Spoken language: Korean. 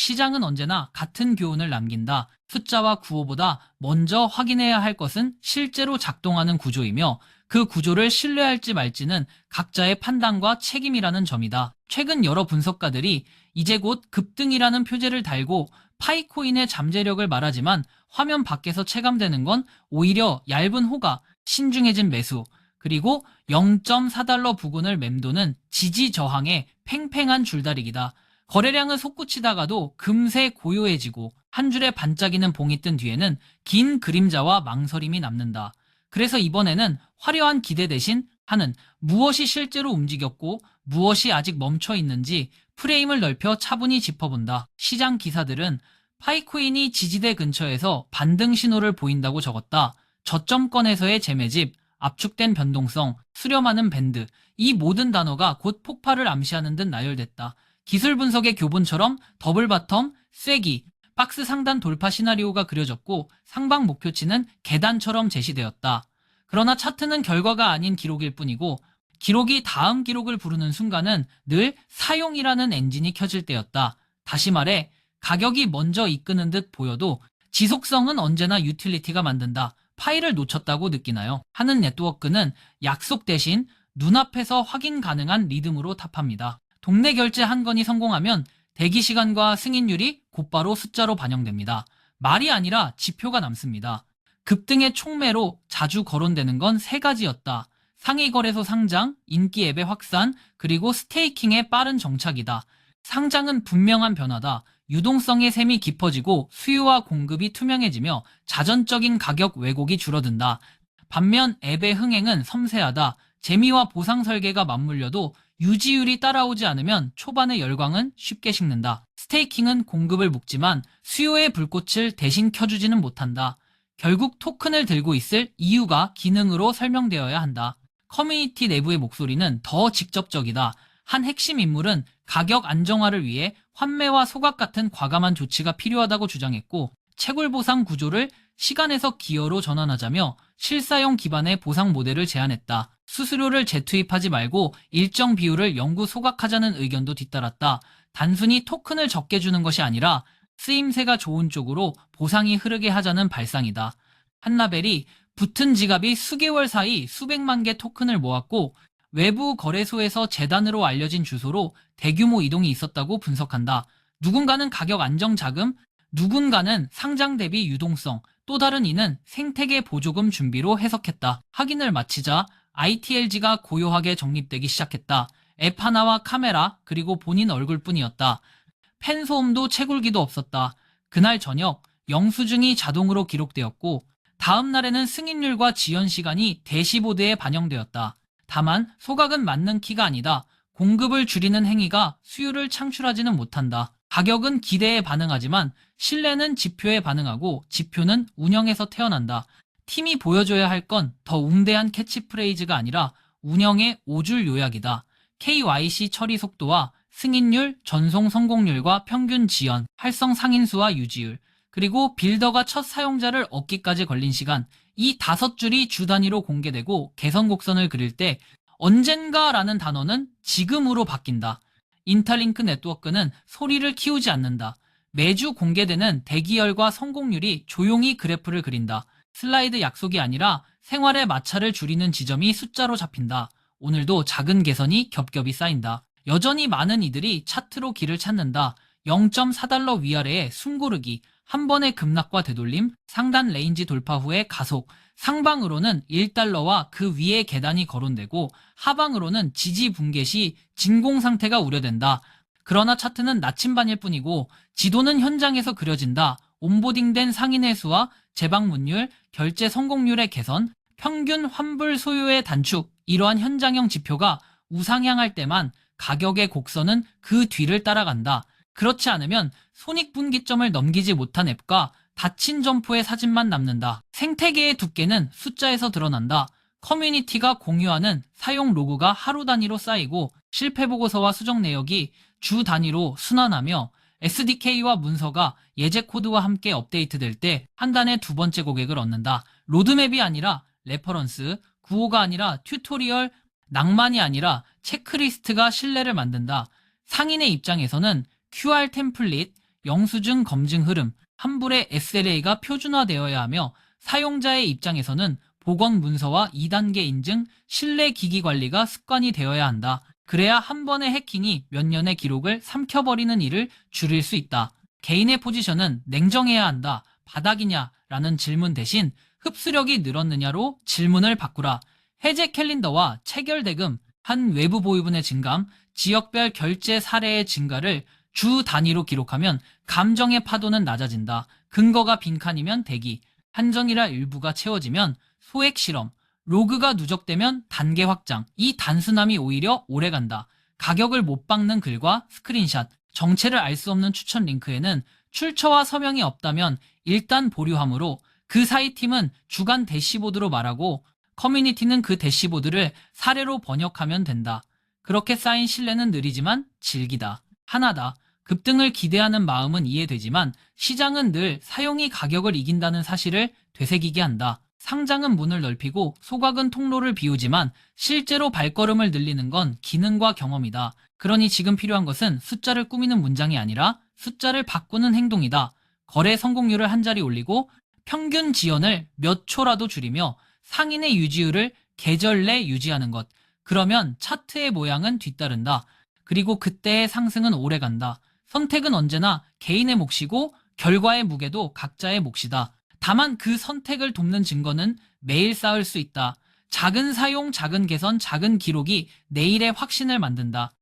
시장은 언제나 같은 교훈을 남긴다. 숫자와 구호보다 먼저 확인해야 할 것은 실제로 작동하는 구조이며 그 구조를 신뢰할지 말지는 각자의 판단과 책임이라는 점이다. 최근 여러 분석가들이 이제 곧 급등이라는 표제를 달고 파이코인의 잠재력을 말하지만 화면 밖에서 체감되는 건 오히려 얇은 호가, 신중해진 매수, 그리고 0.4달러 부근을 맴도는 지지 저항의 팽팽한 줄다리기다. 거래량은 솟구치다가도 금세 고요해지고 한 줄에 반짝이는 봉이 뜬 뒤에는 긴 그림자와 망설임이 남는다. 그래서 이번에는 화려한 기대 대신 하는 무엇이 실제로 움직였고 무엇이 아직 멈춰 있는지 프레임을 넓혀 차분히 짚어본다. 시장 기사들은 파이코인이 지지대 근처에서 반등 신호를 보인다고 적었다. 저점권에서의 재매집, 압축된 변동성, 수렴하는 밴드, 이 모든 단어가 곧 폭발을 암시하는 듯 나열됐다. 기술 분석의 교본처럼 더블 바텀, 쐐기, 박스 상단 돌파 시나리오가 그려졌고 상방 목표치는 계단처럼 제시되었다. 그러나 차트는 결과가 아닌 기록일 뿐이고 기록이 다음 기록을 부르는 순간은 늘 사용이라는 엔진이 켜질 때였다. 다시 말해 가격이 먼저 이끄는 듯 보여도 지속성은 언제나 유틸리티가 만든다. 파일을 놓쳤다고 느끼나요? 하는 네트워크는 약속 대신 눈앞에서 확인 가능한 리듬으로 탑합니다. 동네 결제 한 건이 성공하면 대기 시간과 승인율이 곧바로 숫자로 반영됩니다. 말이 아니라 지표가 남습니다. 급등의 촉매로 자주 거론되는 건 세 가지였다. 상위 거래소 상장, 인기 앱의 확산, 그리고 스테이킹의 빠른 정착이다. 상장은 분명한 변화다. 유동성의 셈이 깊어지고 수요와 공급이 투명해지며 자전적인 가격 왜곡이 줄어든다. 반면 앱의 흥행은 섬세하다. 재미와 보상 설계가 맞물려도 유지율이 따라오지 않으면 초반의 열광은 쉽게 식는다. 스테이킹은 공급을 묶지만 수요의 불꽃을 대신 켜주지는 못한다. 결국 토큰을 들고 있을 이유가 기능으로 설명되어야 한다. 커뮤니티 내부의 목소리는 더 직접적이다. 한 핵심 인물은 가격 안정화를 위해 환매와 소각 같은 과감한 조치가 필요하다고 주장했고 채굴 보상 구조를 시간에서 기여로 전환하자며 실사용 기반의 보상 모델을 제안했다. 수수료를 재투입하지 말고 일정 비율을 영구 소각하자는 의견도 뒤따랐다. 단순히 토큰을 적게 주는 것이 아니라 쓰임새가 좋은 쪽으로 보상이 흐르게 하자는 발상이다. 한라벨이 붙은 지갑이 수개월 사이 수백만 개 토큰을 모았고 외부 거래소에서 재단으로 알려진 주소로 대규모 이동이 있었다고 분석한다. 누군가는 가격 안정 자금, 누군가는 상장 대비 유동성, 또 다른 이는 생태계 보조금 준비로 해석했다. 확인을 마치자 ITLG가 고요하게 정립되기 시작했다. 앱 하나와 카메라 그리고 본인 얼굴뿐이었다. 펜 소음도 채굴기도 없었다. 그날 저녁 영수증이 자동으로 기록되었고 다음 날에는 승인율과 지연 시간이 대시보드에 반영되었다. 다만 소각은 맞는 키가 아니다. 공급을 줄이는 행위가 수요를 창출하지는 못한다. 가격은 기대에 반응하지만 신뢰는 지표에 반응하고 지표는 운영에서 태어난다. 팀이 보여줘야 할 건 더 웅대한 캐치프레이즈가 아니라 운영의 5줄 요약이다. KYC 처리 속도와 승인율, 전송 성공률과 평균 지연, 활성 상인수와 유지율, 그리고 빌더가 첫 사용자를 얻기까지 걸린 시간, 이 5줄이 주 단위로 공개되고 개선 곡선을 그릴 때 언젠가라는 단어는 지금으로 바뀐다. 인터링크 네트워크는 소리를 키우지 않는다. 매주 공개되는 대기열과 성공률이 조용히 그래프를 그린다. 슬라이드 약속이 아니라 생활의 마찰을 줄이는 지점이 숫자로 잡힌다. 오늘도 작은 개선이 겹겹이 쌓인다. 여전히 많은 이들이 차트로 길을 찾는다. 0.4달러 위아래의 숨고르기, 한 번의 급락과 되돌림, 상단 레인지 돌파 후의 가속, 상방으로는 1달러와 그 위의 계단이 거론되고 하방으로는 지지 붕괴 시 진공 상태가 우려된다. 그러나 차트는 나침반일 뿐이고 지도는 현장에서 그려진다. 온보딩된 상인의 수와 재방문율, 결제 성공률의 개선, 평균 환불 소요의 단축, 이러한 현장형 지표가 우상향할 때만 가격의 곡선은 그 뒤를 따라간다. 그렇지 않으면 손익분기점을 넘기지 못한 앱과 닫힌 점포의 사진만 남는다. 생태계의 두께는 숫자에서 드러난다. 커뮤니티가 공유하는 사용 로그가 하루 단위로 쌓이고 실패 보고서와 수정 내역이 주 단위로 순환하며 SDK와 문서가 예제 코드와 함께 업데이트될 때 한 단에 두 번째 고객을 얻는다. 로드맵이 아니라 레퍼런스, 구호가 아니라 튜토리얼, 낭만이 아니라 체크리스트가 신뢰를 만든다. 상인의 입장에서는 QR 템플릿, 영수증 검증 흐름, 환불의 SLA가 표준화되어야 하며 사용자의 입장에서는 보건 문서와 2단계 인증, 신뢰 기기 관리가 습관이 되어야 한다. 그래야 한 번의 해킹이 몇 년의 기록을 삼켜버리는 일을 줄일 수 있다. 개인의 포지션은 냉정해야 한다. 바닥이냐? 라는 질문 대신 흡수력이 늘었느냐로 질문을 바꾸라. 해제 캘린더와 체결 대금, 한 외부 보유분의 증감, 지역별 결제 사례의 증가를 주 단위로 기록하면 감정의 파도는 낮아진다. 근거가 빈칸이면 대기, 한정이라 일부가 채워지면 소액 실험, 로그가 누적되면 단계 확장. 이 단순함이 오히려 오래간다. 가격을 못 박는 글과 스크린샷, 정체를 알 수 없는 추천 링크에는 출처와 서명이 없다면 일단 보류하므로 그 사이 팀은 주간 대시보드로 말하고 커뮤니티는 그 대시보드를 사례로 번역하면 된다. 그렇게 쌓인 신뢰는 느리지만 질기다. 하나다. 급등을 기대하는 마음은 이해되지만 시장은 늘 사용이 가격을 이긴다는 사실을 되새기게 한다. 상장은 문을 넓히고 소각은 통로를 비우지만 실제로 발걸음을 늘리는 건 기능과 경험이다. 그러니 지금 필요한 것은 숫자를 꾸미는 문장이 아니라 숫자를 바꾸는 행동이다. 거래 성공률을 한 자리 올리고 평균 지연을 몇 초라도 줄이며 상인의 유지율을 계절 내 유지하는 것. 그러면 차트의 모양은 뒤따른다. 그리고 그때의 상승은 오래간다. 선택은 언제나 개인의 몫이고 결과의 무게도 각자의 몫이다. 다만 그 선택을 돕는 증거는 매일 쌓을 수 있다. 작은 사용, 작은 개선, 작은 기록이 내일의 확신을 만든다.